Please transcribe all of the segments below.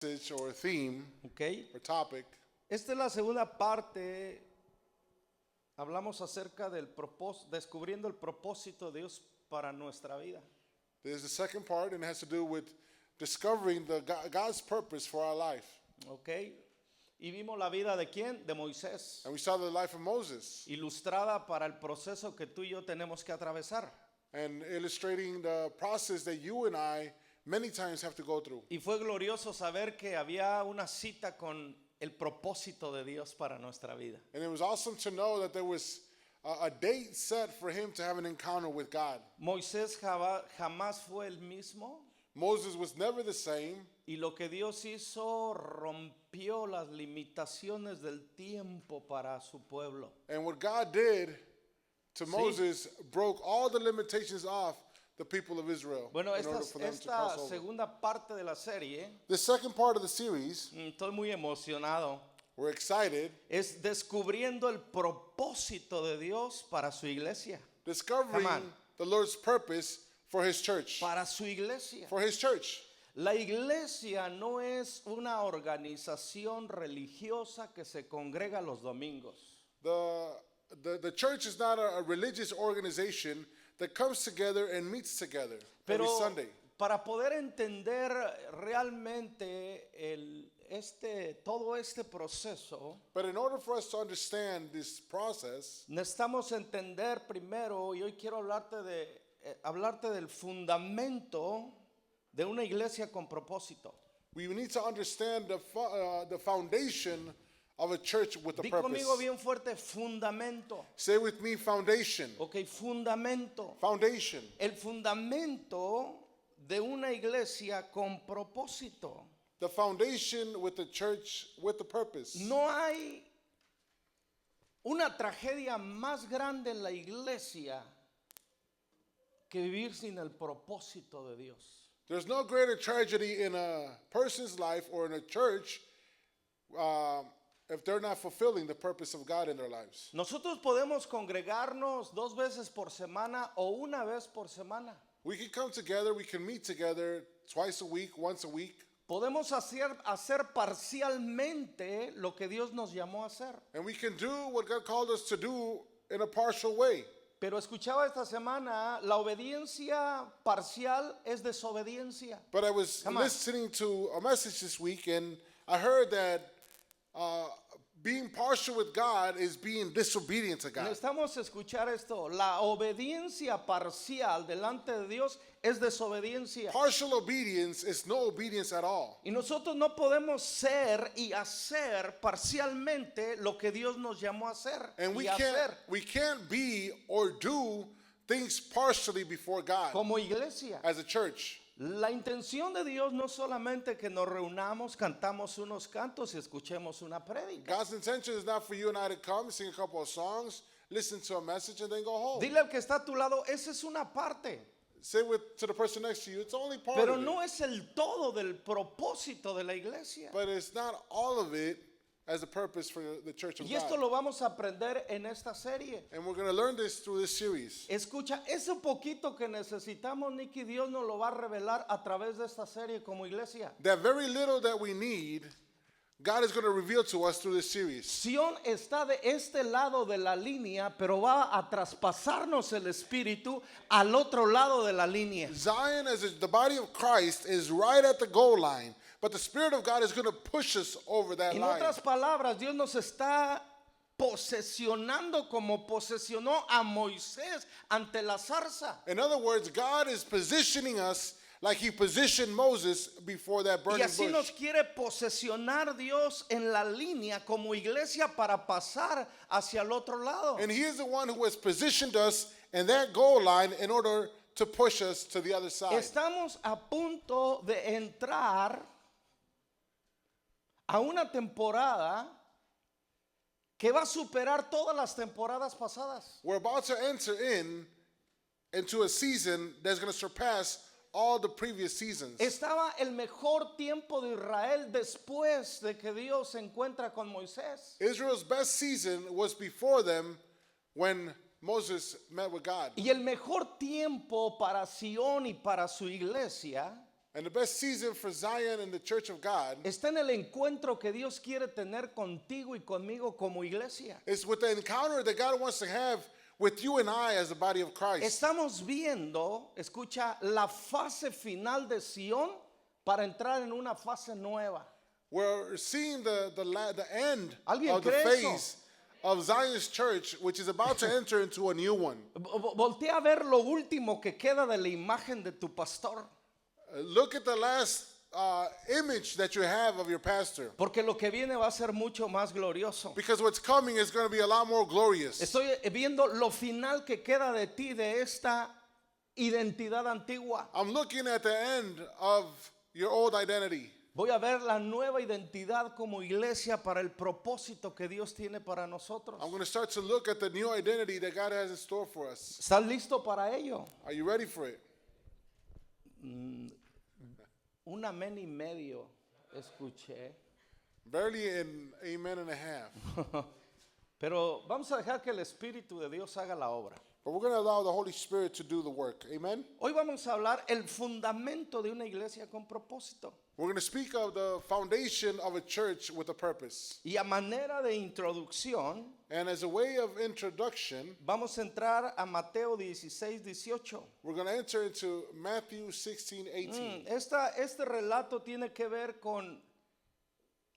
message or theme Okay. or topic. Esta es la segunda parte. Hablamos acerca del descubriendo el propósito de Dios para nuestra vida. There's the second part, and it has to do with discovering God's purpose for our life. Okay. Y vimos la vida de quién? De Moisés, And we saw the life of Moses ilustrada para el proceso que tú y yo tenemos que atravesar. and illustrating the process that you and I many times have to go through. Y fue glorioso saber que había una cita con el propósito de Dios para nuestra vida. And it was awesome to know that there was a date set for him to have an encounter with God. Moisés jamás fue el mismo, Moses was never the same, y lo que Dios hizo rompió las limitaciones del tiempo para su pueblo. and what God did to Moses broke all the limitations off the people of Israel Bueno, in order for them to esta cross over. segunda parte de la serie, The second part of the series, estoy muy emocionado, we're excited, es descubriendo el propósito de Dios para su iglesia. discovering Come on. the Lord's purpose for his church. Para su iglesia. For his church. La iglesia no es una organización religiosa que se congrega los domingos. The church is not a religious organization that comes together and meets together every Pero Sunday. para poder entender realmente todo este proceso, But in order for us to understand this process, necesitamos entender primero, y hoy quiero hablarte del fundamento de una iglesia con propósito. we need to understand the foundation of a church with a Di purpose. conmigo bien fuerte, fundamento. Say with me, foundation. Ok, fundamento. Foundation. El fundamento de una iglesia con propósito. The foundation with the church with a purpose. No hay una tragedia más grande en la iglesia que vivir sin el propósito de Dios. There's no greater tragedy in a person's life or in a church if they're not fulfilling the purpose of God in their lives. Nosotros podemos congregarnos 2 veces por semana o una vez por semana. We can come together, we can meet together twice a week, once a week, Podemos hacer parcialmente lo que Dios nos llamó a hacer. and we can do what God called us to do in a partial way. Pero escuchaba esta semana, la obediencia parcial es desobediencia. But I was Come on. listening to a message this week, and I heard that being partial with God is being disobedient to God. Necesitamos escuchar esto. La obediencia parcial delante de Dios es desobediencia. Partial obedience is no obedience at all. Y nosotros no podemos ser y hacer parcialmente lo que Dios nos llamó a hacer. And Y hacer we can't be or do things partially before God como iglesia. as a church. La intención de Dios no solamente que nos reunamos, cantamos unos cantos y escuchemos una prédica. God's intention is not for you and I to come, sing a couple of songs, listen to a message, and then go home. Dile al que está a tu lado, esa es una parte. Say to the person next to you, it's only part Pero of no it. es el todo del propósito de la iglesia. But it's not all of it as the purpose for the church of Y esto God. lo vamos a aprender en esta serie. And we're going to learn this through this series. Escucha, ese poquito que necesitamos, Nicky, Dios nos lo va a revelar a través de esta serie como iglesia. That very little that we need, God is going to reveal to us through this series. Sion está de este lado de la línea, pero va a traspasarnos el espíritu al otro lado de la línea. Zion, as the body of Christ, is right at the goal line, but the Spirit of God is going to push us over that En line. otras palabras, Dios nos está posesionando como posesionó a Moisés ante la zarza. In other words, God is positioning us like He positioned Moses before that Y burning así bush. nos quiere posesionar Dios en la línea como iglesia para pasar hacia el otro lado. And He is the one who has positioned us in that goal line in order to push us to the other side. Estamos a punto de entrar a una temporada que va a superar todas las temporadas pasadas. We're about to enter into a season that's going to surpass all the previous seasons. Estaba el mejor tiempo de Israel después de que Dios se encuentra con Moisés. Israel's best season was before them when Moses met with God. Y el mejor tiempo para Sion y para su iglesia And the best season for Zion and the church of God está en el encuentro que Dios quiere tener contigo y conmigo como iglesia. is with the encounter that God wants to have with you and I as the body of Christ. Estamos viendo, escucha, la fase final de Sión para entrar en una fase nueva. We're seeing the end ¿Alguien of the cree eso? phase of Zion's church, which is about to enter into a new one. Voltea a ver lo último que queda de la imagen de tu pastor. Look at the last image that you have of your pastor. Porque lo que viene va a ser mucho más glorioso. Because what's coming is going to be a lot more glorious. Estoy viendo lo final que queda de ti, de esta identidad antigua. I'm looking at the end of your old identity. Voy a ver la nueva identidad como iglesia para el propósito que Dios tiene para nosotros. I'm going to start to look at the new identity that God has in store for us. ¿Estás listo para ello? Are you ready for it? Un amén y medio escuché. Barely an amen and a half. Pero vamos a dejar que el Espíritu de Dios haga la obra. But we're going to allow the Holy Spirit to do the work. Amen? Hoy vamos a hablar el fundamento de una iglesia con propósito. We're going to speak of the foundation of a church with a purpose. Y a manera de introducción, And as a way of introduction, vamos a entrar a Mateo 16:18. we're going to enter into Matthew 16:18. Este relato tiene que ver con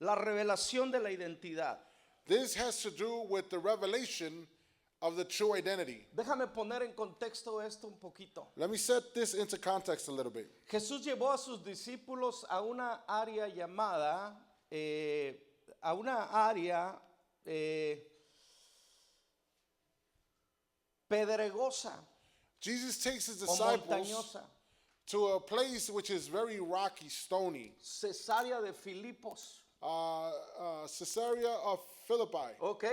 la revelación de la identidad. This has to do with the revelation of the true identity. Déjame poner en contexto esto un poquito. Let me set this into context a little bit. Jesús llevó a sus discípulos a una área llamada, pedregosa Jesus takes his o disciples montañosa, to a place which is very rocky, stony. Cesarea de Filipos. Caesarea of Philippi. ¿Ok?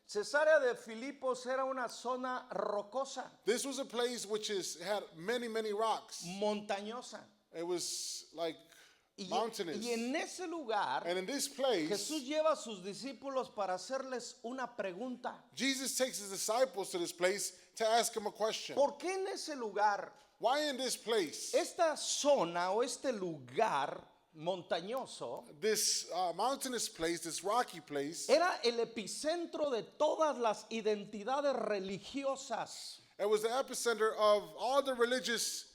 Cesarea de Filipos era una zona rocosa, This was a place which had many, many rocks. montañosa. It was like Y, mountainous. y en ese lugar, And in this place, Jesús lleva a sus discípulos para hacerles una pregunta. Jesus takes his disciples to this place to ask him a question. ¿Por qué en ese lugar, Why in this place, esta zona o este lugar montañoso, this mountainous place, this rocky place, era el epicentro de todas las identidades religiosas? it was the epicenter of all the religions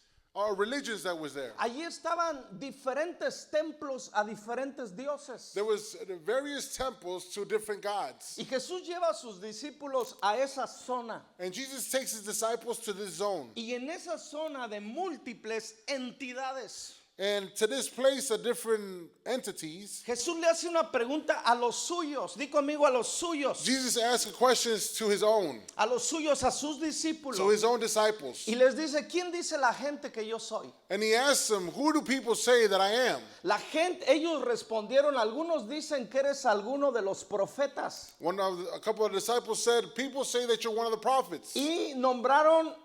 that was there. Allí estaban diferentes templos a diferentes dioses. There was various temples to different gods. Y Jesús lleva a sus discípulos a esa zona. And Jesus takes his disciples to this zone. Y en esa zona de múltiples entidades, And to this place of different entities, Jesús le hace una pregunta a los suyos. Di conmigo, a los suyos. Jesus asks questions to his own, A los suyos, a sus to discípulos. his own disciples. Y les dice, ¿quién dice la gente que yo soy? And he asks them, who do people say that I am? La gente, ellos respondieron, algunos dicen que eres alguno de los profetas. A couple of disciples said, people say that you're one of the prophets. Y nombraron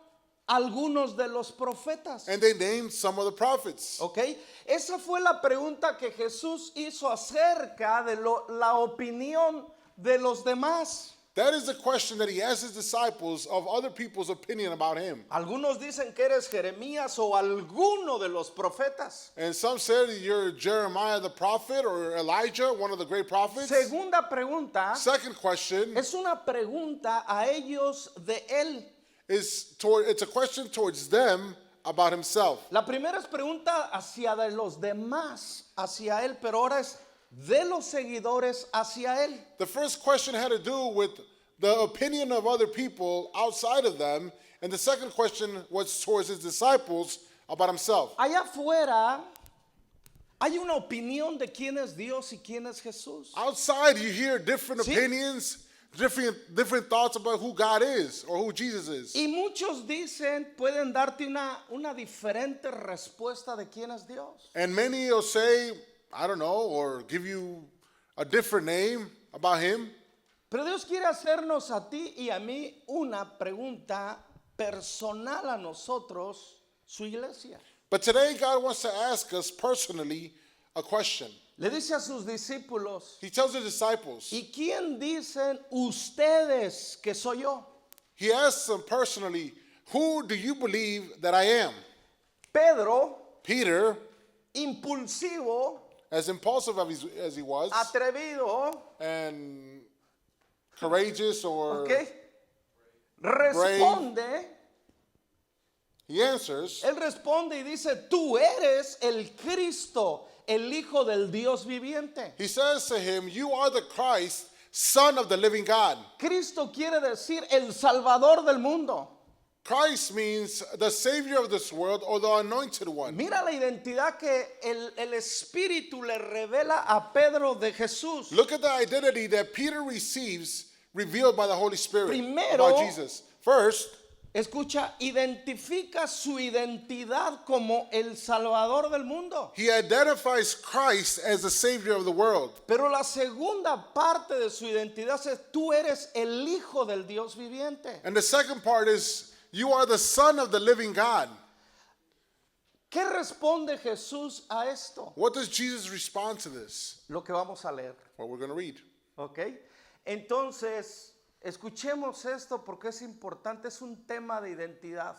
algunos de los profetas. And they named some of the prophets. ¿Ok? Esa fue la pregunta que Jesús hizo acerca de la opinión de los demás. That is the question that he asked his disciples of other people's opinion about him. Algunos dicen que eres Jeremías o alguno de los profetas. And some said you're Jeremiah the prophet or Elijah, one of the great prophets. Segunda pregunta Second question es una pregunta a ellos de él. it's a question towards them about himself. La primera es pregunta hacia de los demás, hacia él, pero ahora es de los seguidores hacia él. The first question had to do with the opinion of other people outside of them, and the second question was towards his disciples about himself. Allá afuera hay una opinión de quién es Dios y quién es Jesús. Outside, you hear different Sí. opinions, different thoughts about who God is or who Jesus is. Y muchos dicen, pueden darte una diferente respuesta de quién es Dios. And many will say, I don't know, or give you a different name about him. Pero Dios quiere hacernos a ti y a mí una pregunta personal a nosotros, su iglesia. But today, God wants to ask us personally a question. Le dice a sus discípulos, He tells the disciples, ¿y quién dicen ustedes que soy yo? he asks them personally, who do you believe that I am? Pedro Peter impulsivo, as impulsive as he was, atrevido, and courageous or ¿ok? Responde, he answers, él responde y dice, tú eres el Cristo, el Hijo del Dios viviente. he says to him, you are the Christ, Son of the living God. Cristo quiere decir el Salvador del mundo. Christ means the Savior of this world or the Anointed One. Mira la identidad que el Espíritu le revela a Pedro de Jesús. Look at the identity that Peter receives revealed by the Holy Spirit Primero, about Jesus. First, escucha, identifica su identidad como el Salvador del mundo. he identifies Christ as the Savior of the world. Pero la segunda parte de su identidad es tú eres el Hijo del Dios viviente. And the second part is, you are the Son of the living God. ¿Qué responde Jesús a esto? What does Jesus respond to this? Lo que vamos a leer, What we're going to read. ¿ok? Entonces, escuchemos esto porque es importante, es un tema de identidad.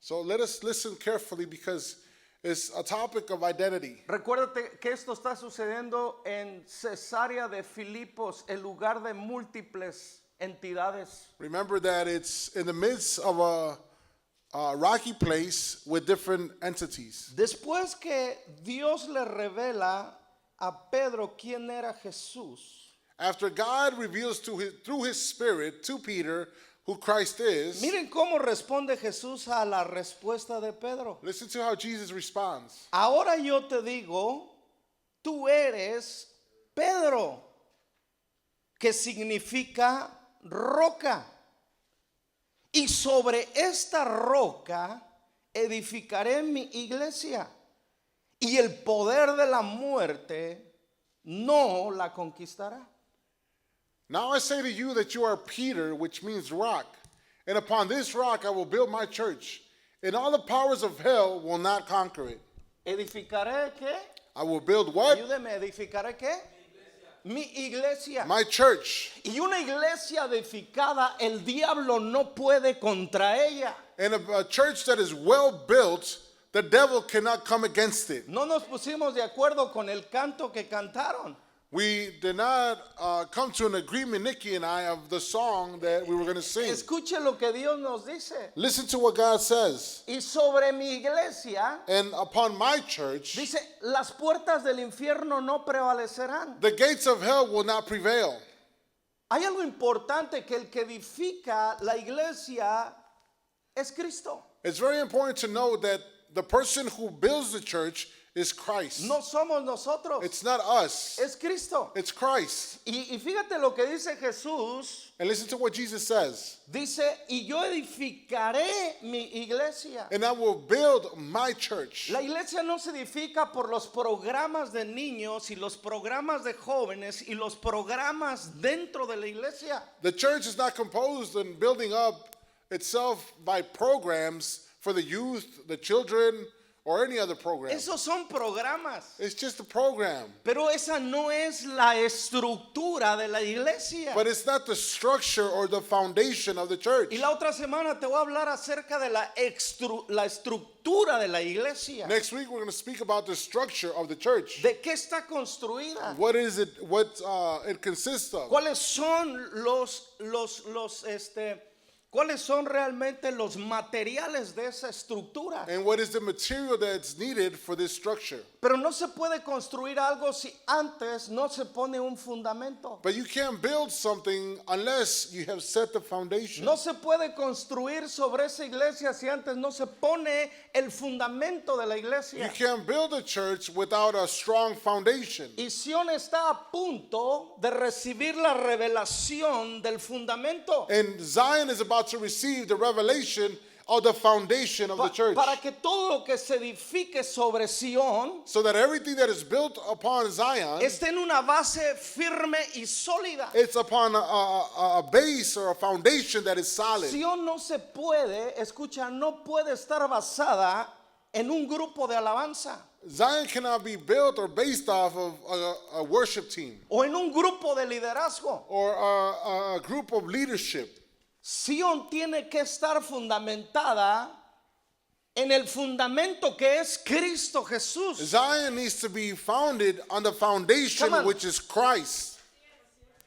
So let us listen carefully because it's a topic of identity. Recuérdate que esto está sucediendo en Cesarea de Filipos, el lugar de múltiples entidades. Remember that it's in the midst of a rocky place with different entities. Después que Dios le revela a Pedro quién era Jesús, After God reveals through his Spirit to Peter who Christ is, miren cómo responde Jesús a la respuesta de Pedro. listen to how Jesus responds. Ahora yo te digo, tú eres Pedro, que significa roca. Y sobre esta roca edificaré mi iglesia. Y el poder de la muerte no la conquistará. Now I say to you that you are Peter, which means rock, and upon this rock I will build my church, and all the powers of hell will not conquer it. ¿Edificaré qué? I will build what? Ayúdeme, ¿edificaré qué? Mi iglesia. My church. Y una iglesia edificada, el diablo no puede contra ella. And a church that is well built, the devil cannot come against it. No nos pusimos de acuerdo con el canto que cantaron. We did not come to an agreement, Nikki and I, of the song that we were going to sing. Escuche lo que Dios nos dice. Listen to what God says. Y sobre mi iglesia, And upon my church, dice, las puertas del infierno no prevalecerán. the gates of hell will not prevail. Hay algo importante, que el que edifica la iglesia es Cristo. It's very important to know that the person who builds the church is Christ. No somos nosotros, It's not us. es Cristo. It's Christ. Y fíjate lo que dice Jesús. And listen to what Jesus says. Dice, y yo edificaré mi iglesia. And I will build my church. La iglesia no se edifica por los programas de niños y los programas de jóvenes y los programas dentro de la iglesia. The church is not composed and building up itself by programs for the youth, the children, or any other program. Esos son programas. It's just a program. Pero esa no es la estructura de la iglesia. But it's not the structure or the foundation of the church. Y la otra semana te voy a hablar acerca de la estructura de la iglesia. Next week we're going to speak about the structure of the church. ¿De qué está construida? What is it? What it consists of? ¿Cuáles son cuáles son realmente los materiales de esa estructura? And what is the material that's needed for this structure? Pero no se puede construir algo si antes no se pone un fundamento. But you can't build something unless you have set the foundation. No se puede construir sobre esa iglesia si antes no se pone el fundamento de la You iglesia. can't build a church without a strong foundation. Y Sion está a punto de recibir la revelación del fundamento. And Zion is about to receive the revelation of the foundation of the church. Para que todo lo que se edifique sobre Sion So that everything that is built upon Zion, esté en una base firme y sólida. it's upon a base or a foundation that is solid. Sion no se puede, escucha, no puede estar basada en un grupo de alabanza Zion cannot be built or based off of a worship team o en un grupo de liderazgo. or a group of leadership. Sion tiene que estar fundamentada en el fundamento que es Cristo Jesús. Zion needs to be founded on the foundation Come on. which is Christ.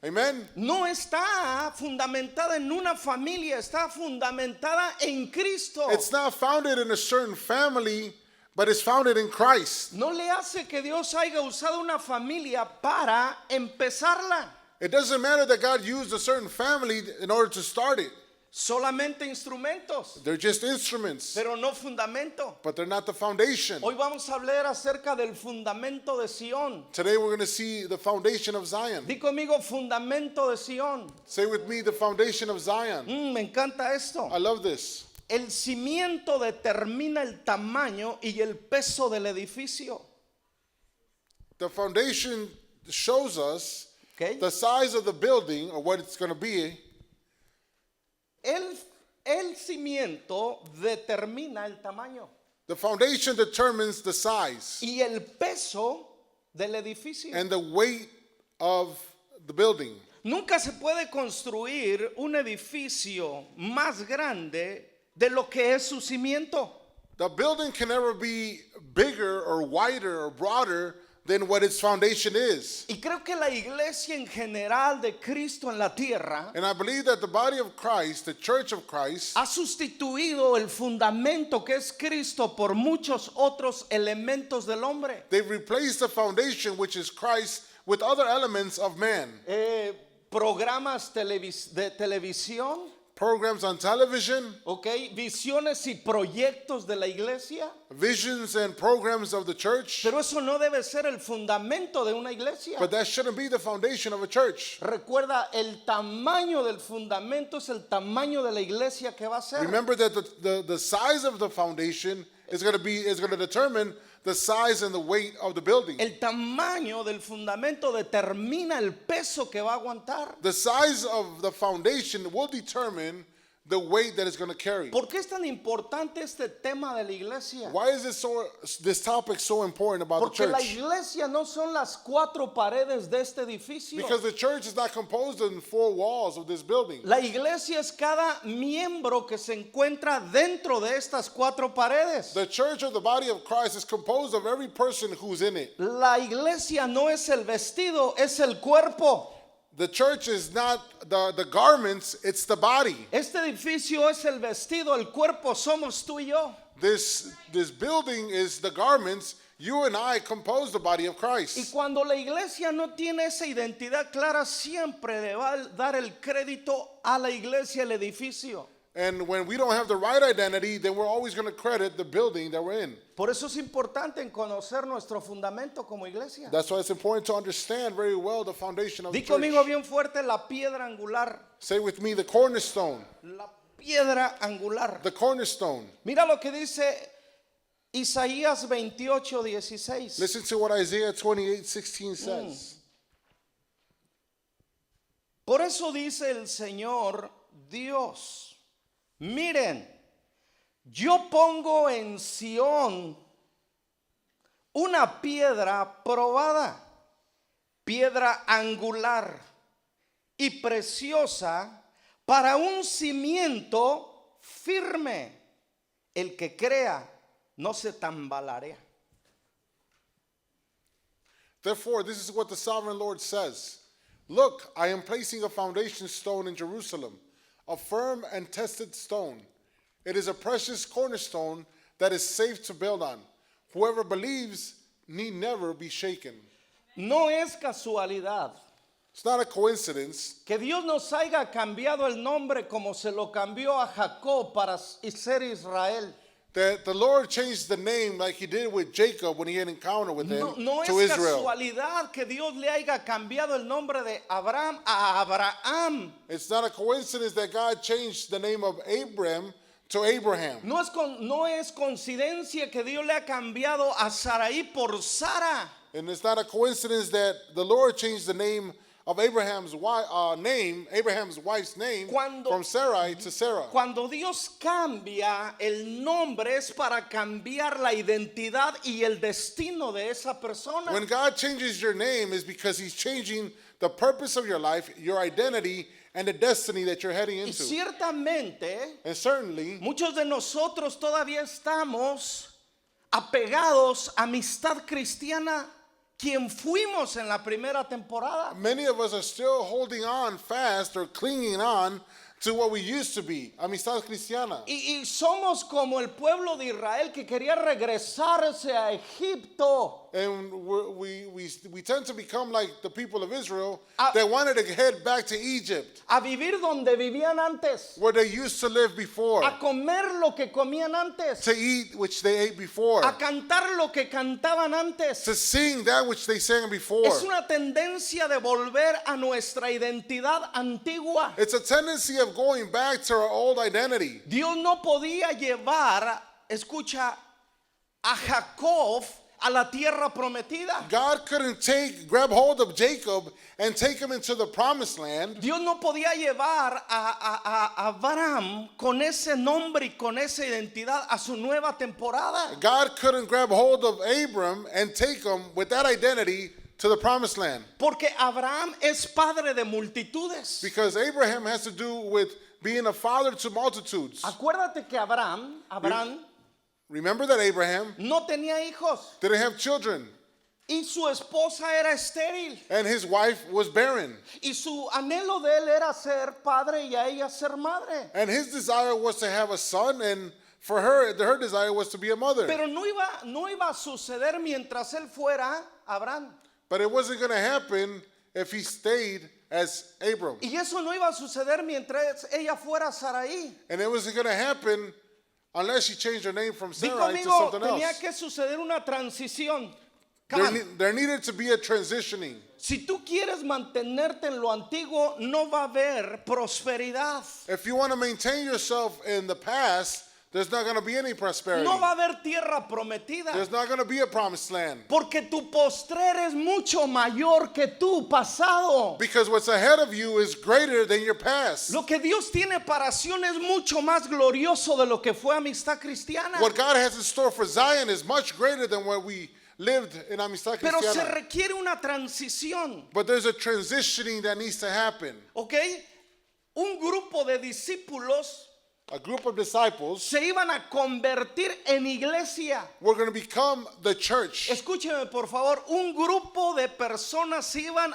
Amen. No está fundamentada en una familia, está fundamentada en Cristo. It's not founded in a certain family, but it's founded in Christ. No le hace que Dios haya usado una familia para empezarla. It doesn't matter that God used a certain family in order to start it. Solamente instrumentos, They're just instruments, pero no fundamento. but they're not the foundation. Hoy vamos a hablar acerca del fundamento de Sión. Today we're going to see the foundation of Zion. Di conmigo, fundamento de Sión. Say with me, the foundation of Zion. Me encanta esto. I love this. El cimiento determina el tamaño y el peso del edificio. The foundation shows us ¿Ok? the size of the building or what it's going to be. El cimiento determina el tamaño The foundation determines the size y el peso del edificio. and the weight of the building. Nunca se puede construir un edificio más grande de lo que es su cimiento. The building can never be bigger or wider or broader than what its foundation is. Y creo que la iglesia en general de Cristo en la tierra And I believe that the body of Christ, the church of Christ, ha sustituido el fundamento que es Cristo por muchos otros elementos del hombre. they've replaced the foundation, which is Christ, with other elements of man. Programas de televisión, Programs on television, ¿ok? Visiones y proyectos de la iglesia. visions and programs of the church, Pero eso no debe ser el fundamento de una iglesia. but that shouldn't be the foundation of a church. Recuerda, el tamaño del fundamento es el tamaño de la iglesia que va a ser. Remember that the size of the foundation is going to determine the size and the weight of the building. El tamaño del fundamento determina el peso que va a aguantar. The size of the foundation will determine the weight that it's going to carry. ¿Por qué es tan importante este tema de la iglesia? Why is this topic so important about the Porque la church? iglesia no son las cuatro paredes de este edificio. Because the church is not composed of the four walls of this building. La iglesia es cada miembro que se encuentra dentro de estas cuatro paredes. The church of the body of Christ is composed of every person who's in it. La iglesia no es el vestido, es el cuerpo. The church is not the garments, it's the body. Este edificio es el vestido, el cuerpo somos tú y yo. This building is the garments. You and I compose the body of Y Christ. cuando la iglesia no tiene esa identidad clara, siempre le va a dar el crédito a la iglesia, el edificio. And when we don't have the right identity, then we're always going to credit the building that we're in. Por eso es importante en conocer nuestro fundamento como iglesia. That's why it's important to understand very well the foundation of the Di conmigo church. bien fuerte, la piedra angular. Say with me, the cornerstone. La piedra angular. The cornerstone. Mira lo que dice Isaías 28:16. Listen to what Isaiah 28:16 says. Por eso dice el Señor Dios, miren, yo pongo en Sión una piedra probada, piedra angular y preciosa para un cimiento firme. El que crea no se tambalarea. Therefore, this is what the sovereign Lord says. Look, I am placing a foundation stone in Jerusalem, a firm and tested stone. It is a precious cornerstone that is safe to build on. Whoever believes need never be shaken. No es casualidad It's not a coincidence que Dios nos haya cambiado el nombre como se lo cambió a Jacob para ser Israel. that the Lord changed the name like he did with Jacob when he had an encounter with him No to es Israel. casualidad que Dios le haya cambiado el nombre de Abraham a Abraham. It's not a coincidence that God changed the name of Abram to Abraham. No es coincidencia que Dios le ha cambiado a Sarai por Sara. And it's not a coincidence that the Lord changed the name of Abraham's Abraham's wife's name Cuando- from Sarai to Sarah. Cuando Dios cambia el nombre es para cambiar la identidad y el destino de esa persona. When God changes your name is because he's changing the purpose of your life, your identity, and the destiny that you're heading Y into. ciertamente And certainly, muchos de nosotros todavía estamos apegados a amistad cristiana, quien fuimos en la primera temporada. many of us are still holding on fast or clinging on to what we used to be, amistad cristiana. Y somos como el pueblo de Israel que quería regresarse a Egipto. And we tend to become like the people of Israel Ah. that wanted to head back to Egypt, A vivir donde vivían antes, where they used to live before, a comer lo que comían antes, to eat which they ate before, a cantar lo que cantaban antes. to sing that which they sang before. Es una tendencia de volver a nuestra identidad antigua. It's a tendency of going back to our old identity. Dios no podía llevar, escucha, a Jacob a la tierra prometida. God couldn't grab hold of Jacob and take him into the promised land. Dios no podía llevar a Abraham con ese nombre y con esa identidad a su nueva temporada. God couldn't grab hold of Abram and take him with that identity to the promised land. Porque Abraham es padre de multitudes. Because Abraham has to do with being a father to multitudes. Acuérdate que Abraham Remember that Abraham no tenía hijos didn't have children, y su esposa era estéril. and his wife was barren. Y su anhelo de él era ser padre y a ella ser madre. And his desire was to have a son, and for her desire was to be a mother. Pero no iba a suceder mientras él fuera Abraham. But it wasn't going to happen if he stayed as Abram. Y eso no iba a suceder mientras ella fuera Sarai. And it wasn't going to happen unless she changed her name from Di Sarai to conmigo, something tenía else. que suceder una transición. Come on. There needed to be a transitioning. Si tú quieres mantenerte en lo antiguo, no va a haber prosperidad. If you want to maintain yourself in the past, there's not going to be any prosperity. No va a haber tierra prometida. There's not going to be a promised land. Porque tu postrer es mucho mayor que tu pasado. Because what's ahead of you is greater than your past. Lo que Dios tiene para Sion es mucho más glorioso de lo que fue amistad cristiana. What God has in store for Zion is much greater than what we lived in Amistad Pero se Cristiana. requiere una transición. But there's a transitioning that needs to happen. ¿Ok? Un grupo de discípulos A group of disciples se iban a convertir en iglesia. were going to become the church. Escúcheme por favor, un grupo de personas se iban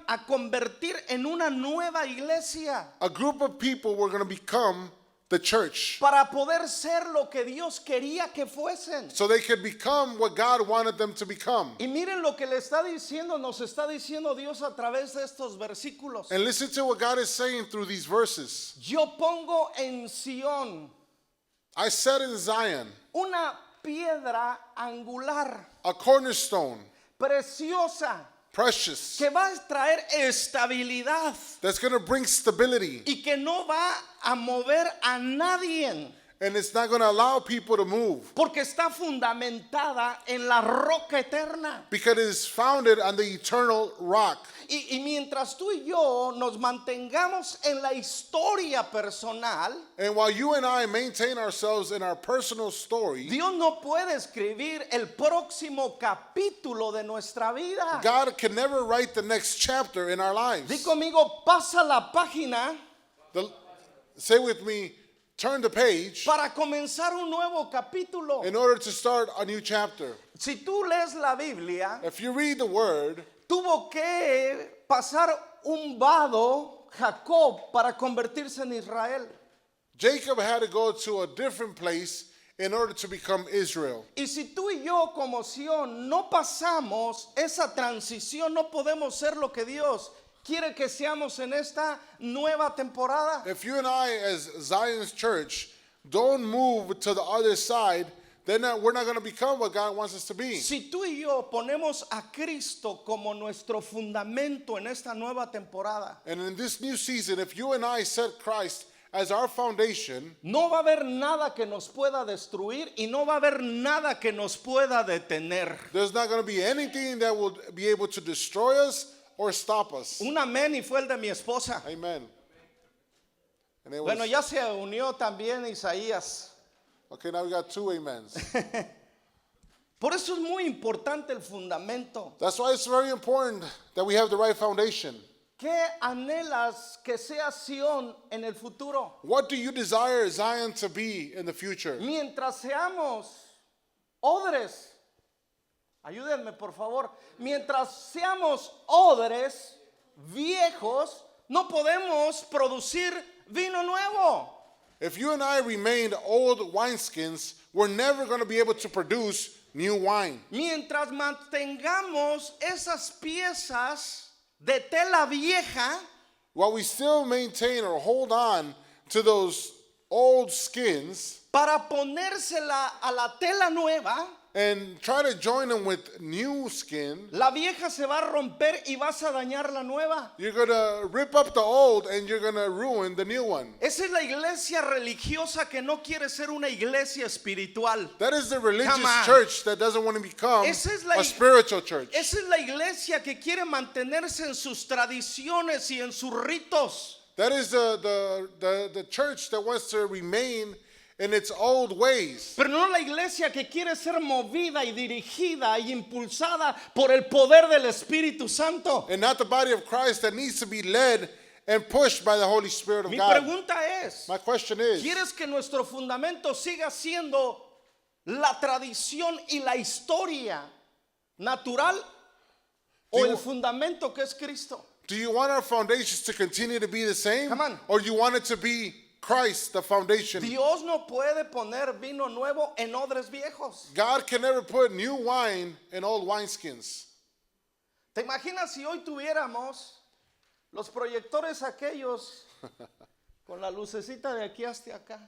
a convertir en una nueva iglesia A group of people were going to become the church. para poder ser lo que Dios quería que fuesen. So they could become what God wanted them to become. Y miren lo que le está diciendo, nos está diciendo Dios a través de estos versículos. And listen to what God is saying through these verses. Yo pongo en Sión I set in Zion una piedra angular, a cornerstone, preciosa, precious, que va a traer estabilidad that's going to bring stability. y que no va a mover a nadie, And it's not going to allow people to move. porque está fundamentada en la roca eterna. Because it is founded on the eternal rock. Y mientras tú y yo nos mantengamos en la historia personal, And while you and I maintain ourselves in our personal story, Dios no puede escribir el próximo capítulo de nuestra vida. God can never write the next chapter in our Di lives. conmigo, pasa la página Say with me, turn the page para comenzar un nuevo capítulo. in order to start a new chapter. Si tú lees la Biblia, If you read the word, tuvo que pasar un vado Jacob para convertirse en Israel. Jacob had to go to a different place in order to become Israel. Y si tú y yo como Sión no pasamos esa transición, no podemos ser lo que Dios quiere que seamos en esta nueva temporada. If you and I, as Zion's church, don't move to the other side, then we're not going to become what God wants us to be. Si tú y yo ponemos a Cristo como nuestro fundamento en esta nueva temporada, And in this new season, if you and I set Christ as our foundation, no va a haber nada que nos pueda destruir y no va a haber nada que nos pueda detener. there's not going to be anything that will be able to destroy us or stop us. Un amén y fue el de mi esposa. Amen. And it Bueno, was, ya se unió también Isaías. okay, now we got two amens. Por eso es muy importante el fundamento. That's why it's very important that we have the right foundation. ¿Qué anhelas que sea Sión en el futuro? What do you desire Zion to be in the future? Mientras seamos odres, ayúdenme por favor, mientras seamos odres viejos, no podemos producir vino nuevo. If you and I remained old wineskins, we're never going to be able to produce new wine. Mientras mantengamos esas piezas de tela vieja, While we still maintain or hold on to those old skins para ponérsela a la tela nueva, and try to join them with new skin, la vieja se va a romper y vas a dañar la nueva. you're going to rip up the old and you're going to ruin the new one. Esa es la iglesia religiosa que no quiere ser una iglesia espiritual. That is the Come religious on. church that doesn't want to become Esa es la a spiritual church. Esa es la iglesia que quiere mantenerse en sus tradiciones y en sus ritos. That is the church that wants to remain in its old ways. Pero no la iglesia que quiere ser movida y dirigida y impulsada por el poder del Espíritu Santo. And not the body of Christ that needs to be led and pushed by the Holy Spirit of Mi God. pregunta es, My question is, ¿quieres que nuestro fundamento siga siendo la tradición y la historia natural o Do you- el fundamento que es Cristo? do you want our foundations to continue to be the same? Come on. Or do you want it to be Christ, the foundation? Dios no puede poner vino nuevo en odres viejos. God can never put new wine in old wineskins. ¿Te imaginas si hoy tuviéramos los proyectores aquellos con la lucecita de aquí hasta acá?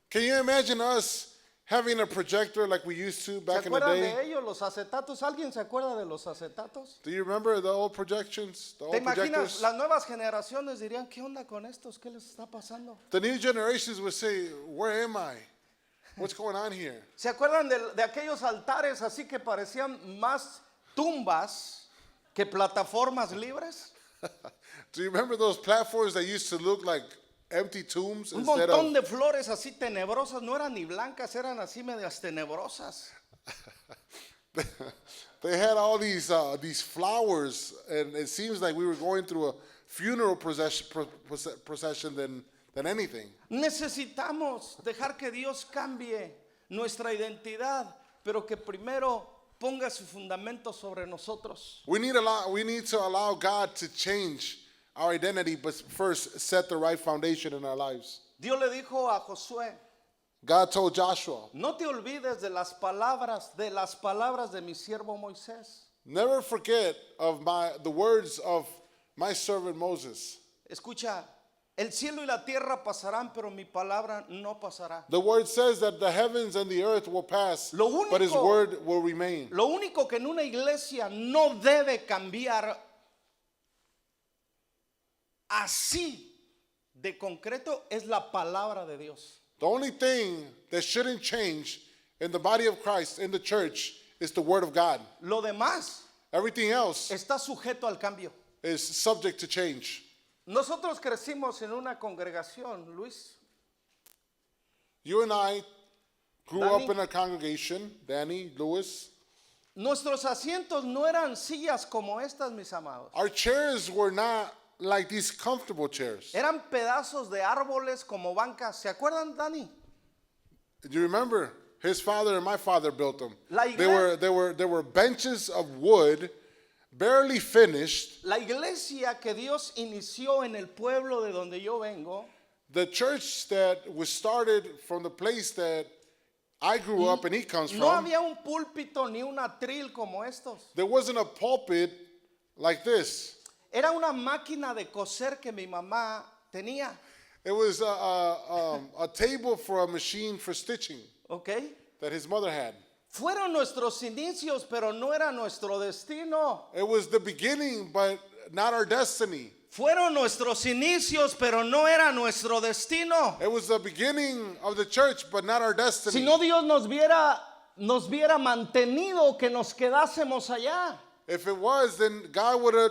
Can you imagine us having a projector like we used to ¿Se back in the acuerdan de day? ellos, los acetatos? ¿Alguien se acuerda de los acetatos? Do you remember the old projections, the ¿Te old imaginas? projectors? Las nuevas generaciones dirían, ¿qué onda con estos? ¿Qué les está pasando? The new generations would say, where am I? What's going on here? ¿Se acuerdan de aquellos altares así que parecían más tumbas que plataformas libres? Do you remember those platforms that used to look like empty tombs Un instead montón of de flores así tenebrosas, no eran ni blancas, eran así medias tenebrosas. they had all these flowers, and it seems like we were going through a funeral procession than anything. Necesitamos dejar que Dios cambie nuestra identidad, pero que primero ponga su fundamento sobre nosotros. We need to allow God to change our identity, but first set the right foundation in our lives. Dios le dijo a Josué, God told Joshua, no te olvides de las palabras de mi siervo Moisés. never forget of the words of my servant Moses. Escucha, el cielo y la tierra pasarán, pero mi palabra no pasará. The word says that the heavens and the earth will pass, Lo but his único- word will remain. Lo único que en una iglesia no debe cambiar así de concreto es la palabra de Dios. The only thing that shouldn't change in the body of Christ, in the church, is the word of God. Lo demás Everything else está sujeto al cambio. is subject to change. Nosotros crecimos en una congregación, Luis. You and I grew Danny? up in a congregation, Danny, Lewis. Nuestros asientos no eran sillas como estas, mis amados. Our chairs were not like these comfortable chairs. Eran pedazos de árboles como bancas. ¿Se acuerdan, Dani? Do you remember? His father and my father built them. La They were benches of wood, barely finished. La iglesia que Dios inició en el pueblo de donde yo vengo, The church that was started from the place that I grew up and he comes no from, había un púlpito ni un atril como estos. there wasn't a pulpit like this. Era una máquina de coser que mi mamá tenía, It was a table for a machine for stitching ¿ok? that his mother had. Fueron nuestros inicios, pero no era nuestro destino. It was the beginning, but not our destiny. Fueron nuestros inicios, pero no era nuestro destino. It was the beginning of the church, but not our destiny. Si no, Dios nos hubiera mantenido que nos quedásemos allá. If it was, then God would have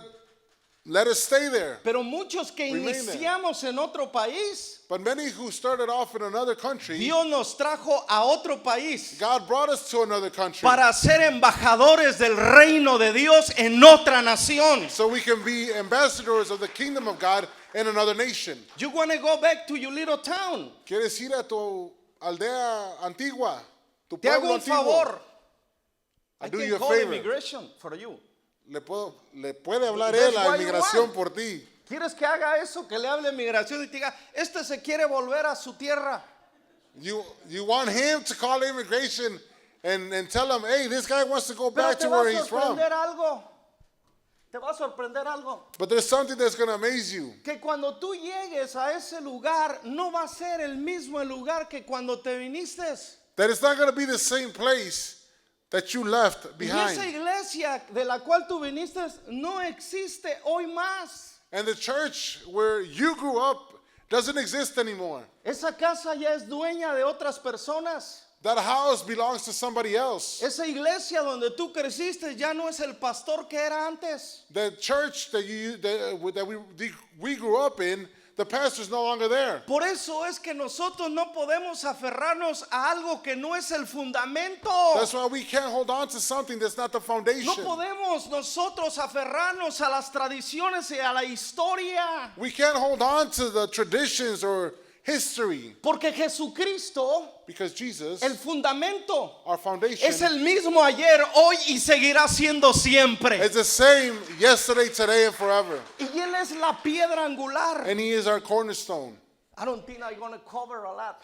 let us stay there. Pero muchos que Remain there. iniciamos en otro país, But many who started off in another country, Dios nos trajo a otro país God brought us to another country para ser embajadores del reino de Dios en otra nación. so we can be ambassadors of the kingdom of God in another nation. You want to go back to your little town. ¿Quieres ir a tu aldea antigua, tu Te hago pueblo un antiguo? favor. I I do can you a call favor. immigration for you. Le puede hablar That's él a what you inmigración want. por ti. ¿Quieres que haga eso? Que le hable a migración y te diga, este se quiere volver a su tierra. You want him to call immigration and tell him, hey, this guy wants to go Pero back te to va where a he's from. sorprender algo. Te va a sorprender algo. But there's something that's going to amaze you. Que cuando tú llegues a ese lugar, no va a ser el mismo lugar que cuando te viniste. That it's not going to be the same place that you left Y esa behind. iglesia de la cual tú viniste no existe hoy más. And the church where you grew up doesn't exist anymore. Esa casa ya es dueña de otras personas. That house belongs to somebody else. Esa iglesia donde tú creciste ya no es el pastor que era antes. The church that we grew up in, the pastor's no longer there. Por eso es que nosotros no podemos aferrarnos a algo que no es el fundamento. That's why we can't hold on to something that's not the No foundation. podemos nosotros aferrarnos a las tradiciones y a la historia. We can't hold on to the traditions or history Porque Jesucristo, because Jesus, el fundamento, our foundation, es el mismo ayer, hoy y seguirá siendo siempre. is the same yesterday, today, and forever. Y Él es la piedra angular. And He is our cornerstone. I don't think I'm going to cover a lot.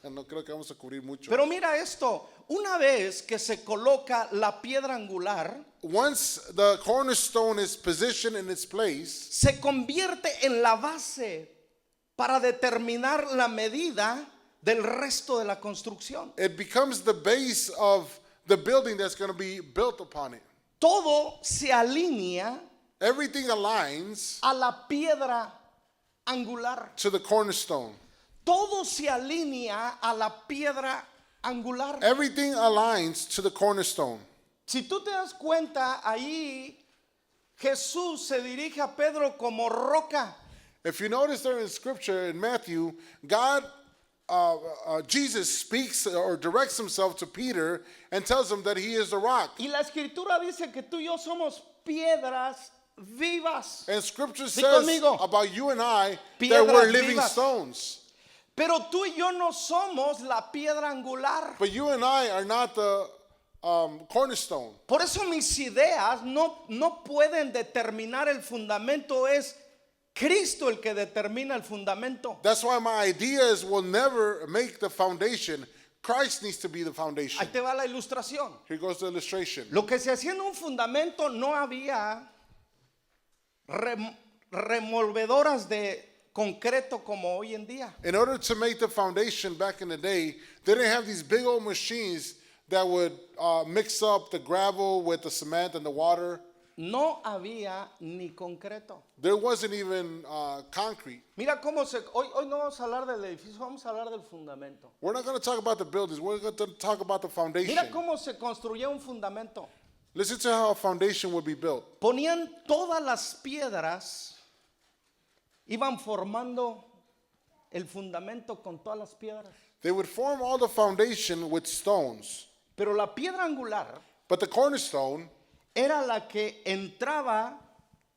No creo que vamos a cubrir mucho. Pero mira esto, una vez que se coloca la piedra angular, Once the cornerstone is positioned in its place, se convierte en la base para determinar la medida del resto de la construcción. it becomes the base of the building that's going to be built upon it. Todo se alinea Everything aligns a la piedra angular. to the cornerstone. Todo se alinea a la piedra angular. Everything aligns to the cornerstone. Si tú te das cuenta, ahí Jesús se dirige a Pedro como roca. If you notice there in scripture in Matthew, Jesus speaks or directs himself to Peter and tells him that he is the rock. Y la escritura dice que tú y yo somos piedras vivas. And scripture Di says conmigo. about you and I that Piedras we're living vivas. stones. Pero tú y yo no somos la piedra angular. But you and I are not the cornerstone. Por eso mis ideas no pueden determinar el fundamento, es Cristo el que determina el fundamento. That's why my ideas will never make the foundation. Christ needs to be the foundation. Ahí te va la ilustración. Here goes the illustration. Lo que se hacía en un fundamento, no había removedoras de concreto como hoy en día. In order to make the foundation back in the day, they didn't have these big old machines that would mix up the gravel with the cement and the water. No había ni concreto. There wasn't even concrete. Mira cómo hoy no vamos a hablar del edificio, vamos a hablar del fundamento. We're not going to talk about the buildings. We're going to talk about the foundation. Mira cómo se construía un fundamento. Listen to how a foundation would be built. Ponían todas las piedras, iban formando el fundamento con todas las piedras. They would form all the foundation with stones, Pero la piedra angular but the cornerstone era la que entraba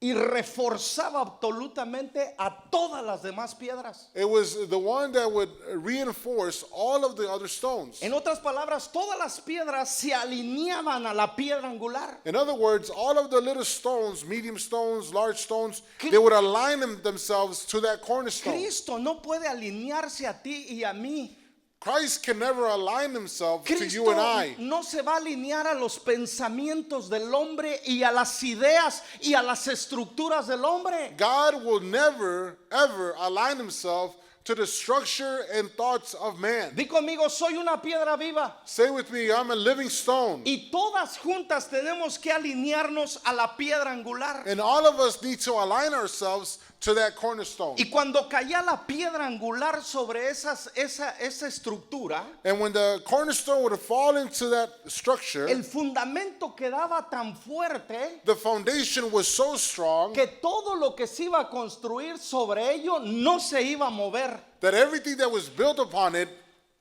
y reforzaba absolutamente a todas las demás piedras. it was the one that would reinforce all of the other stones. En otras palabras, todas las piedras se alineaban a la piedra angular. In other words, all of the little stones, medium stones, large stones, they would align themselves to that cornerstone. Cristo no puede alinearse a ti y a mí. Christ can never align himself to Cristo you and I. no se va a alinear a los pensamientos del hombre y a las ideas y a las estructuras del hombre. God will never, ever align himself to the structure and thoughts of man. Di conmigo, soy una piedra viva. Say with me, I'm a living stone. Y todas juntas tenemos que alinearnos a la piedra angular. And all of us need to align ourselves to that cornerstone. Y cuando caía la piedra angular sobre esa estructura, And when the cornerstone would fall into that structure, el fundamento quedaba tan fuerte the foundation was so strong que todo lo que se iba a construir sobre ello no se iba a mover. that everything that was built upon it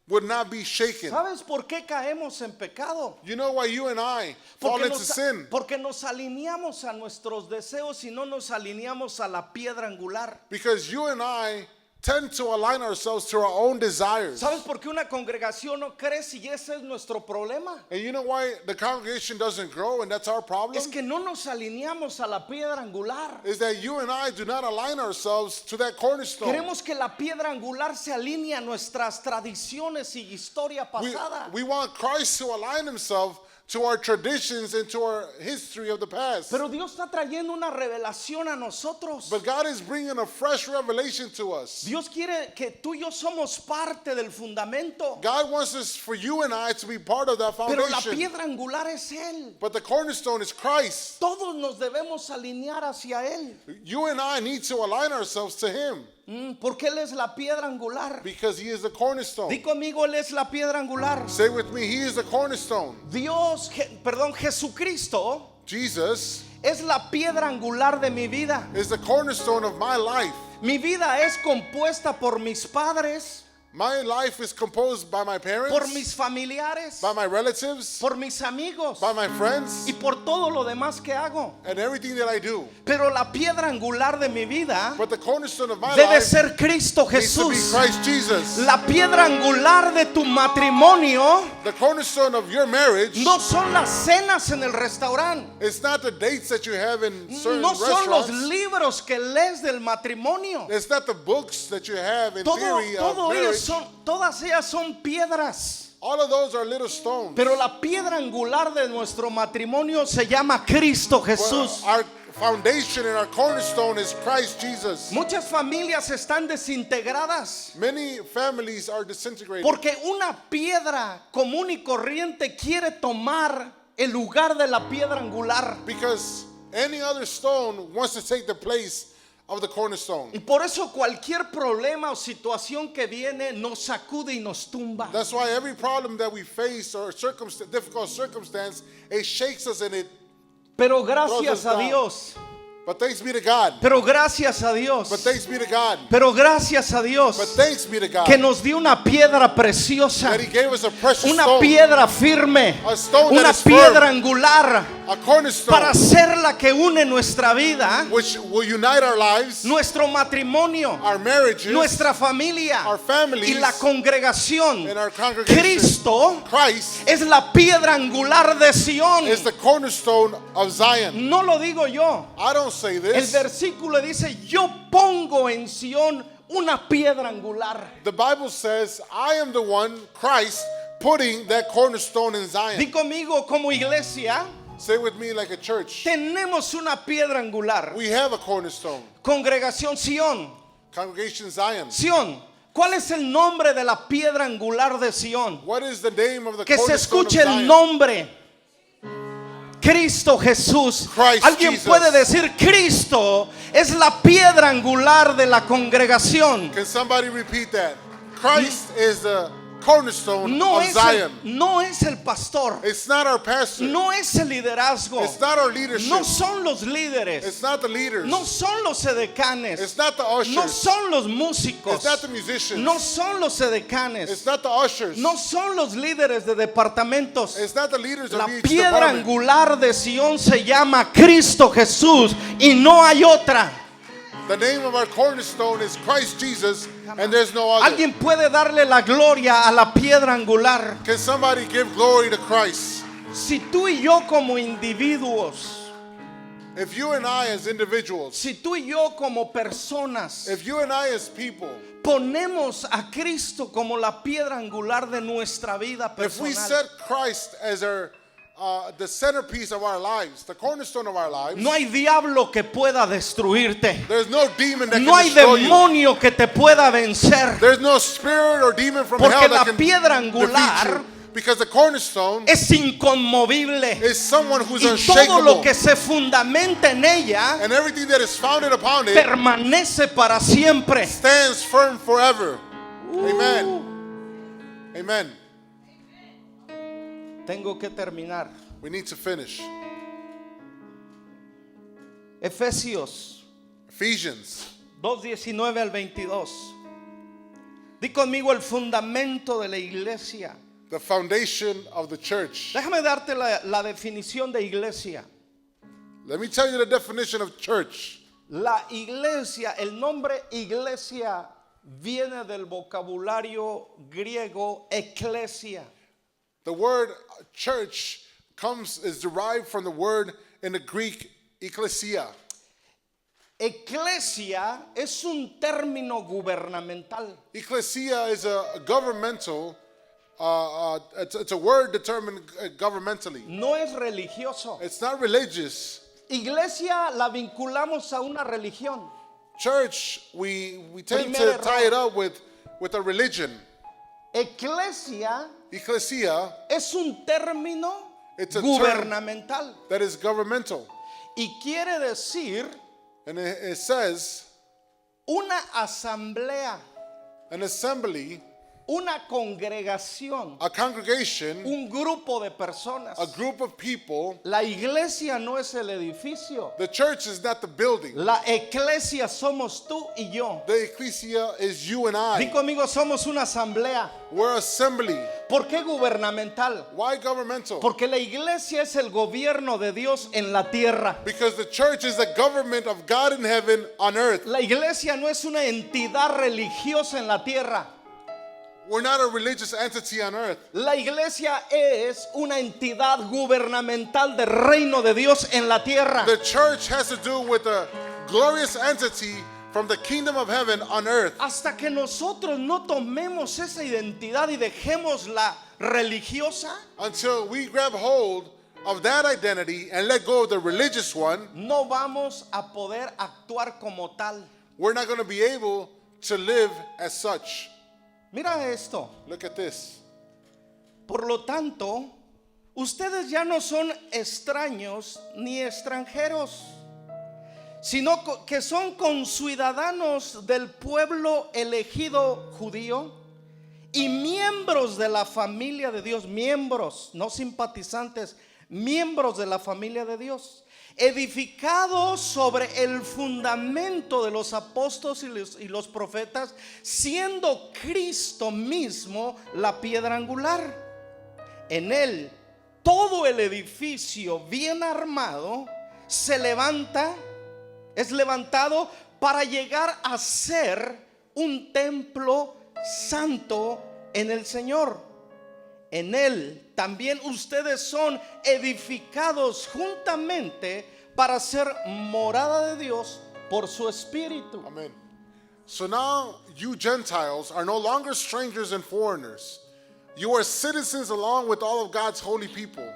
would not be shaken. ¿Sabes por qué caemos en pecado? You know why you and I fall into sin? Porque nos alineamos a nuestros deseos y no nos alineamos a la piedra angular. Because you and I tend to align ourselves to our own desires. ¿Sabes por qué una congregación no crece y ese es nuestro problema? And you know why the congregation doesn't grow and that's our problem? Es que no nos alineamos a la piedra angular. Is that you and I do not align ourselves to that cornerstone. Queremos que la piedra angular se alinee a nuestras tradiciones y historia pasada. We want Christ to align himself to our traditions and to our history of the past. Pero Dios está trayendo una revelación a nosotros. But God is bringing a fresh revelation to us. Dios quiere que tú y yo somos parte del fundamento. God wants us, for you and I, to be part of that Pero la foundation. piedra angular es Él. But the cornerstone is Christ. Todos nos debemos alinear hacia Él. You and I need to align ourselves to him Porque Él es la piedra angular. because he is the cornerstone. Di conmigo, Él es la piedra angular. Say with me, he is the cornerstone. Jesucristo Jesus es la piedra angular de mi vida. is the cornerstone of my life. Mi vida es compuesta por mis padres, My life is composed by my por parents, mis familiares, by my relatives, por mis amigos by my friends, y por todo lo demás que hago. and everything that I do. Pero la piedra angular de mi vida But the cornerstone of my debe life ser Cristo needs to be Jesús. Christ Jesus. La piedra angular de tu matrimonio The cornerstone of your marriage no son las cenas en el restaurante. is not the dates that you have in certain No son los restaurants. libros que lees del matrimonio. It's not the books that you have in theory of marriage. Todas ellas son piedras. All of those are little stones. Pero la piedra angular de nuestro matrimonio se llama Cristo But Jesús. our foundation and our cornerstone is Christ Jesus. Muchas familias están desintegradas Many families are disintegrated porque una piedra común y corriente quiere tomar el lugar de la piedra angular. because any other stone wants to take the place of the cornerstone. Y por eso cualquier problema o situación que viene nos sacude y nos tumba. That's why every problem that we face or difficult circumstance, it shakes us and it. Pero gracias Throws us a down. Dios. But thanks be to God. Pero gracias a Dios. But thanks be to God. Pero gracias a Dios But thanks be to God que nos dio una piedra preciosa, that He gave us a precious una stone, piedra firme, a stone that una is firm, piedra angular a cornerstone, para ser la que une nuestra vida, which will unite our lives, nuestro matrimonio, our marriages, nuestra familia our families, y la congregación. and our congregation. Cristo Christ es la piedra angular de Sión. is the cornerstone of Zion. No lo digo yo. I don't say El this. versículo dice, yo pongo en Sión una piedra angular. The Bible says, I am the one, Christ, putting that cornerstone in Zion. Di conmigo, como iglesia, Say with me like a church. tenemos una piedra angular. We have a cornerstone. Congregación Sión. Congregation Zion. Sión. ¿Cuál es el nombre de la piedra angular de Sión? What is the name of the Que se cornerstone of escuche el Zion? nombre. Cristo Jesús. Christ Alguien Jesus. puede decir, Cristo es la piedra angular de la congregación. Can somebody repeat that? Christ is the cornerstone No of es, Zion. no es el pastor. It's not our pastor. No es el liderazgo. It's not our leadership. No son los líderes. It's not the leaders. No son los edecanes. It's not the ushers. No son los músicos. It's not the musicians. No son los edecanes. It's not the ushers. No son los líderes de departamentos. It's not the leaders La of each piedra department. angular de Sión se llama Cristo Jesús y no hay otra. The name of our cornerstone is Christ Jesus, and there's no other. Alguien puede darle la gloria a la piedra angular. Can somebody give glory to Christ? Si tú y yo como individuos, If you and I as individuals, si tú y yo como personas if you and I as people, ponemos a Cristo como la piedra angular de nuestra vida if we personal, set Christ as our the centerpiece of our lives, the cornerstone of our lives, no hay diablo que pueda destruirte. there's no demon that No can hay destroy you. demonio que te pueda vencer. There's no spirit or demon from Porque hell la that can piedra defeat angular you. Because the cornerstone es inconmovible. is someone who's Y todo lo unshakable. que se fundamenta en ella And everything that is founded upon it permanece para siempre. stands firm forever. Amen. Amen. Tengo que terminar. We need to finish. Efesios Ephesians 2:19 al 22. Di conmigo el fundamento de la iglesia. the foundation of the church. Déjame darte la definición de iglesia. Let me tell you the definition of church. La iglesia, el nombre iglesia viene del vocabulario griego ecclesia. The word church is derived from the word in the Greek ecclesia. Eclesia es un término gubernamental. Ecclesia is a governmental, it's a word determined governmentally. No es religioso. It's not religious. Iglesia la vinculamos a una religión. Church, we tend Primer to tie it error. up with a religion. Eclesia Ecclesia, es un término It's a term. gubernamental that is governmental. y quiere decir And it says, una asamblea, an assembly, una congregación, a congregation, un grupo de personas. a group of people. La iglesia no es el edificio. The church is not the building. La eclesia somos tú y yo. The ecclesia is you and Di I. conmigo, somos una asamblea. We're assembly. ¿Por qué gubernamental? Why governmental? Porque la iglesia es el gobierno de Dios en la tierra. Because the church is the government of God in heaven on earth. La iglesia no es una entidad religiosa en la tierra. We're not a religious entity on earth. La iglesia es una entidad gubernamental del reino de Dios en la tierra. The church has to do with a glorious entity from the kingdom of heaven on earth. Hasta que nosotros no tomemos esa identidad y dejemos la religiosa, Until we grab hold of that identity and let go of the religious one, no vamos a poder actuar como tal. we're not going to be able to live as such. Mira esto. Look at this. Por lo tanto, ustedes ya no son extraños ni extranjeros, sino que son conciudadanos del pueblo elegido judío y miembros de la familia de Dios, miembros, no simpatizantes, miembros de la familia de Dios, edificados sobre el fundamento de los apóstoles y los profetas, siendo Cristo mismo la piedra angular. En él todo el edificio bien armado es levantado para llegar a ser un templo santo en el Señor. En él también ustedes son edificados juntamente para ser morada de Dios por su espíritu. Amen. So now you Gentiles are no longer strangers and foreigners. You are citizens along with all of God's holy people.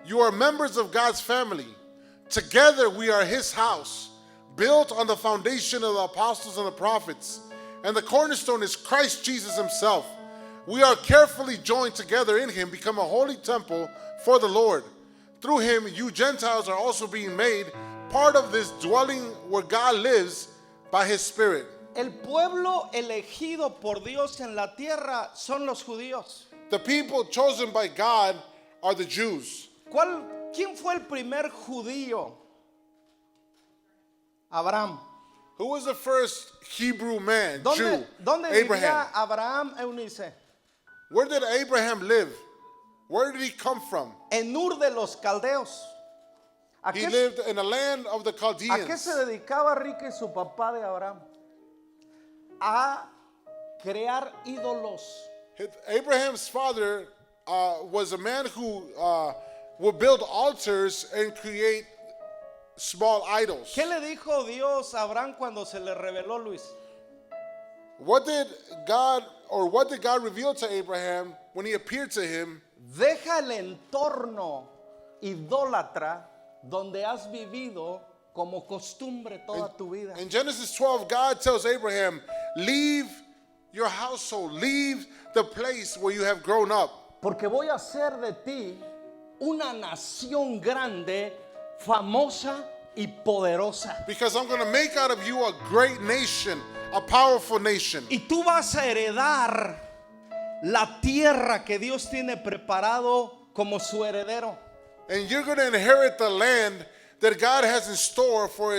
You are members of God's family. Together we are his house, built on the foundation of the apostles and the prophets. And the cornerstone is Christ Jesus himself. We are carefully joined together in him, become a holy temple for the Lord. Through him, you Gentiles are also being made part of this dwelling where God lives by his Spirit. El pueblo elegido por Dios en la tierra son los judíos. The people chosen by God are the Jews. ¿Quién fue el primer judío? Abraham. Who was the first Hebrew man, Jew? ¿Dónde Abraham. vivía Abraham, Eunice? Where did Abraham live? Where did he come from? En Ur de los Caldeos. ¿A He qué, lived in the land of the ¿A qué Chaldeans. se dedicaba Rica y su papá de Abraham? A crear ídolos. Abraham's father was a man who would build altars and create small idols. ¿Qué le dijo Dios a Abraham cuando se le reveló, Luis? What did God reveal to Abraham when he appeared to him? Deja el entorno idólatra donde has vivido como costumbre toda tu vida. In Genesis 12, God tells Abraham, leave your household, leave the place where you have grown up. Porque voy a hacer de ti una nación grande, famosa y poderosa. Because I'm going to make out of you a great nation, a powerful nation. Y tú vas a heredar la tierra que Dios tiene preparado como su heredero. And you're going to inherit the land that God has in store for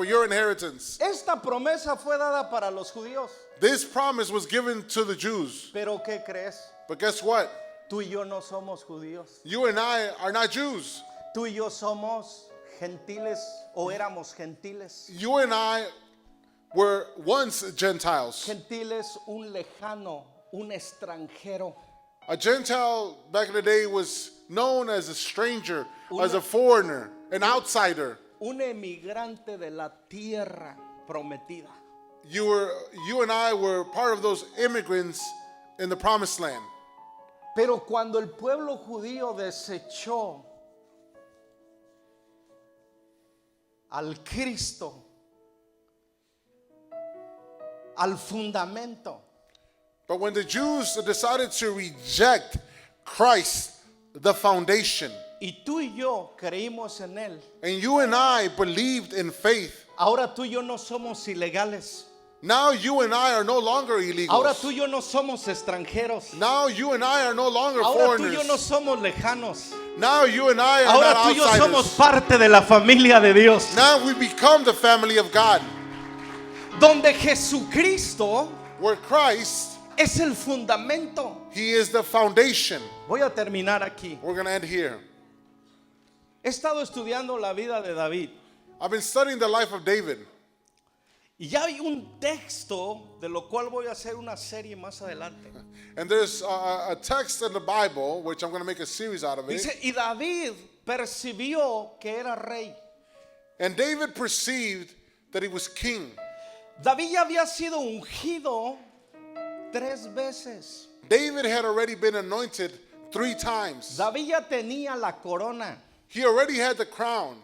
your inheritance. Esta promesa fue dada para los judíos. This promise was given to the Jews. Pero ¿qué crees? But guess what? Tú y yo no somos judíos. You and I are not Jews. Tú y yo somos gentiles o éramos gentiles. You and I were once Gentiles. Gentiles, un lejano, un extranjero. A Gentile back in the day was known as a stranger, as a foreigner, an outsider. Un emigrante de la tierra prometida. You and I were part of those immigrants in the promised land. Pero cuando el pueblo judío desechó al Cristo, al fundamento, But when the Jews decided to reject Christ, the foundation, y tú y yo creímos en él, and you and I believed in faith, ahora tú y yo no somos ilegales. now you and I are no longer Ahora illegals. tú y yo no somos extranjeros. Now you and I are no longer Ahora tú y yo no foreigners. somos lejanos. Now you and I are Ahora not tú y yo somos outsiders. parte de la familia de Dios. Now we become the family of God, Donde Jesucristo where Christ, es el fundamento. He is the foundation. Voy a terminar aquí. We're going to end here. He estado estudiando la vida de David. I've been studying the life of David. Y ya hay un texto de lo cual voy a hacer una serie más adelante. And there's a text in the Bible, which I'm going to make a series out of it. Dice, y David percibió que era rey. And David perceived that he was king. David ya había sido ungido 3 veces. David had already been anointed 3 times. David ya tenía la corona, He already had the crown,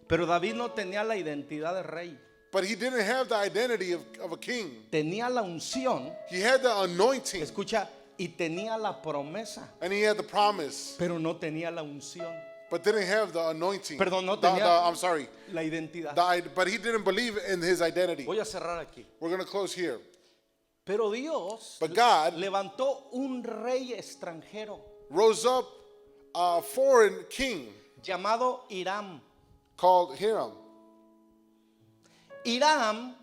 pero David no tenía la identidad de rey. but he didn't have the identity of a king. Tenía la unción, He had the anointing, escucha, y tenía la promesa, and he had the promise, pero no tenía la unción, but didn't have the anointing. Perdón, no tenía- I'm sorry. la identidad. But he didn't believe in his identity. Voy a cerrar aquí. We're going to close here. Pero Dios But God levantó un rey extranjero rose up a foreign king llamado Hiram. called Hiram. Hiram,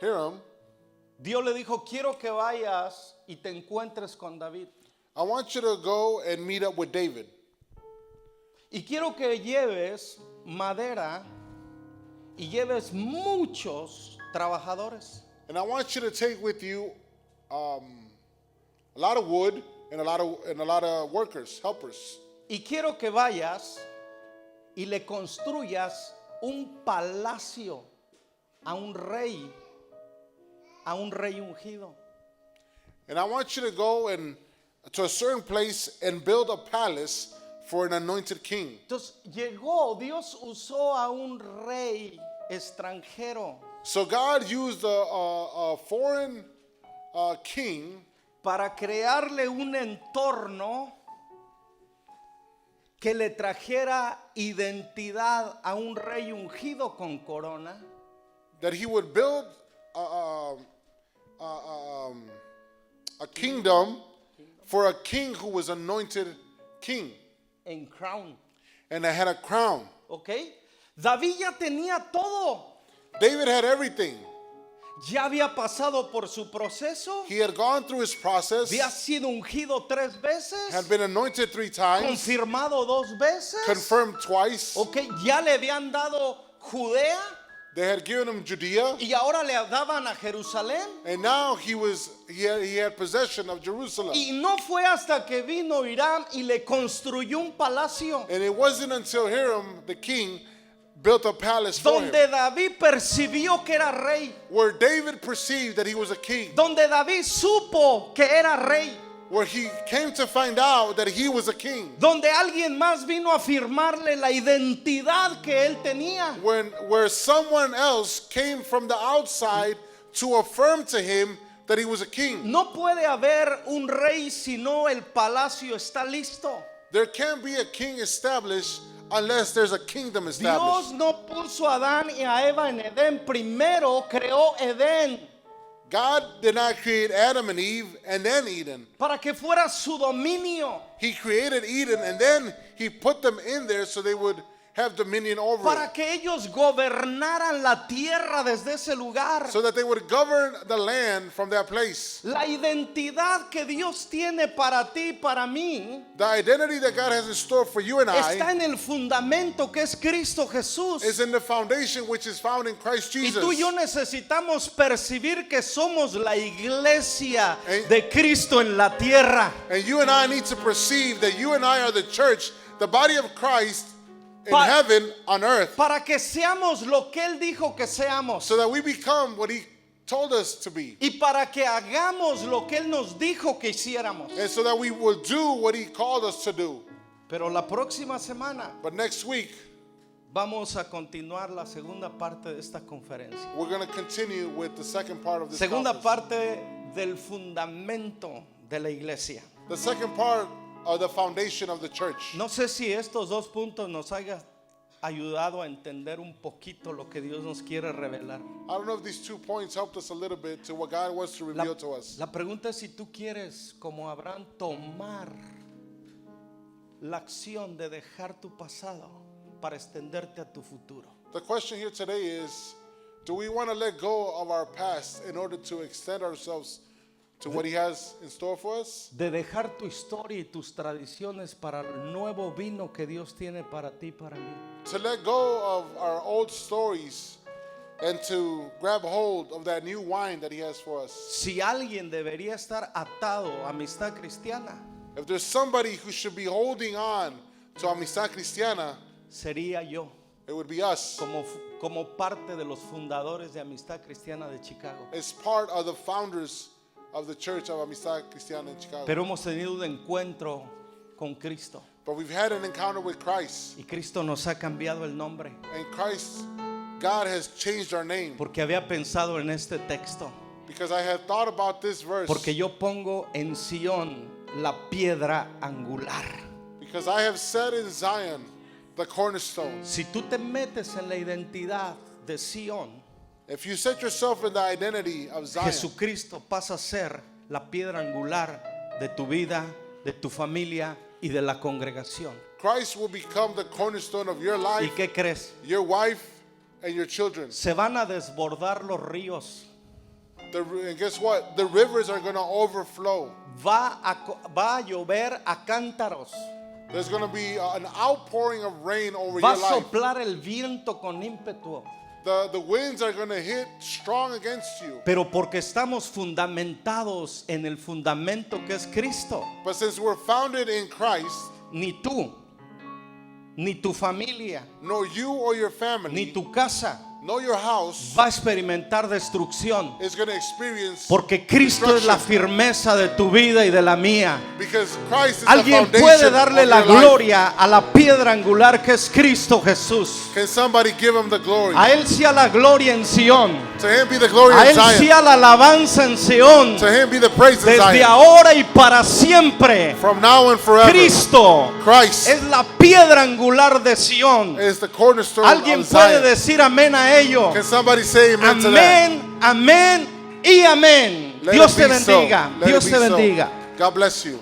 Hiram, Dios le dijo, quiero que vayas y te encuentres con David. I want you to go and meet up with David. Y quiero que lleves madera y lleves muchos trabajadores. And I want you to take with you a lot of wood and a lot of workers, helpers. Y quiero que vayas y le construyas un palacio a un rey ungido. And I want you to go and to a certain place and build a palace for an anointed king. Entonces llegó, Dios usó a un rey extranjero So God used a foreign king para crearle un entorno que le trajera identidad a un rey ungido con corona, that he would build a kingdom for a king who was anointed king en crown. and that had a crown. ¿Ok? David ya tenía todo. David had everything. Ya había pasado por su proceso. He had gone through his process, Había sido ungido 3 veces. had been anointed 3 times, Confirmado 2 veces. confirmed twice. Ok, ya le habían dado Judea They had given him Judea, y ahora le daban a Jerusalén. and now he had possession of Jerusalem. Y no fue hasta que vino Hiram y le construyó un palacio And it wasn't until Hiram, the king, built a palace for him, donde David percibió que era rey, where David perceived that he was a king, donde David supo que era rey. where he came to find out that he was a king. donde alguien más vino a afirmarle la identidad que él tenía. Where someone else came from the outside to affirm to him that he was a king. No puede haber un rey si no el palacio está listo. There can't be a king established unless there's a kingdom established. Dios no puso a Adán y a Eva en Edén, primero creó Edén God did not create Adam and Eve and then Eden. para que fuera su dominio, He created Eden and then he put them in there so they would have dominion over para it. que ellos gobernaran la tierra desde ese lugar. So that they would govern the land from that place. La identidad que Dios tiene para ti y para mí The identity that God has in store for you and está I en el fundamento que es Cristo Jesús. is in the foundation which is found in Christ Y Jesus. tú y yo necesitamos percibir que somos la iglesia And- de Cristo en la tierra. And you and I need to perceive that you and I are the church, the body of Christ in Pa- heaven on earth, Para que seamos lo que Él dijo que seamos. so that we become what he told us to be. Y para que hagamos lo que Él nos dijo que hiciéramos. And so that we will do what he called us to do. Pero la próxima semana But next week, vamos a continuar la segunda parte de esta conferencia. we're going to continue with the second part of this Segunda conference. parte del fundamento de la iglesia. The second part of the foundation of the church. No sé si estos dos puntos nos haya ayudado a entender un poquito lo que Dios nos quiere revelar. I don't know if these 2 points helped us a little bit to what God wants to reveal to us. La pregunta es si tú quieres, como Abraham, tomar la acción de dejar tu pasado para extenderte a tu futuro. The question here today is, do we want to let go of our past in order to extend ourselves to what he has in store for us? De dejar tu historia y tus tradiciones para el nuevo vino que Dios tiene para ti y para mí. To let go of our old stories and to grab hold of that new wine that he has for us. Si alguien debería estar atado a amistad cristiana, If there's somebody who should be holding on to Amistad Cristiana, sería yo, it would be us. como parte de los fundadores de Amistad Cristiana de Chicago. It's part of the founders of the Church of Amistad Cristiana in Chicago. Pero hemos tenido un encuentro con Cristo But we've had an encounter with Christ. y Cristo nos ha cambiado el nombre And Christ, God has changed our name. porque había pensado en este texto. Because I had thought about this verse. Porque yo pongo en Sión la piedra angular. Because I have said in Zion, the cornerstone. Si tú te metes en la identidad de Sión, If you set yourself in the identity of Zion, Jesucristo pasa a ser la piedra angular de tu vida, de tu familia y de la congregación. Christ will become the cornerstone of your ¿Y life, qué crees? your wife, and your children. Se van a desbordar los ríos. And guess what? The rivers are going to overflow. Va a llover a cántaros. There's going to be an outpouring of rain over Va a your life. soplar el viento con ímpetu. The winds are going to hit strong against you. Pero porque estamos fundamentados en el fundamento que es Cristo, But since we're founded in Christ, ni tú, ni tu familia, nor you or your ni family, tu casa nor your house va a experimentar destrucción. is going to experience Porque Cristo es la destruction. firmeza de tu vida y de la mía. Because Christ is the Alguien foundation puede darle of la your life. gloria a la piedra angular que es Cristo Jesús. Can somebody give him the glory? A Él sea la gloria en Sión. To him be the glory A in Él Zion. sea la alabanza en Sión. To him be the praise in Desde Zion. ahora y para siempre. From now and forever. Cristo Christ es la piedra angular de Sión. is the cornerstone Alguien of puede Zion. decir amén a ello. Can somebody say amen to that? Amén, amén y amén. Let Dios it te be so. bendiga. Let it Dios be te so. bendiga. God bless you.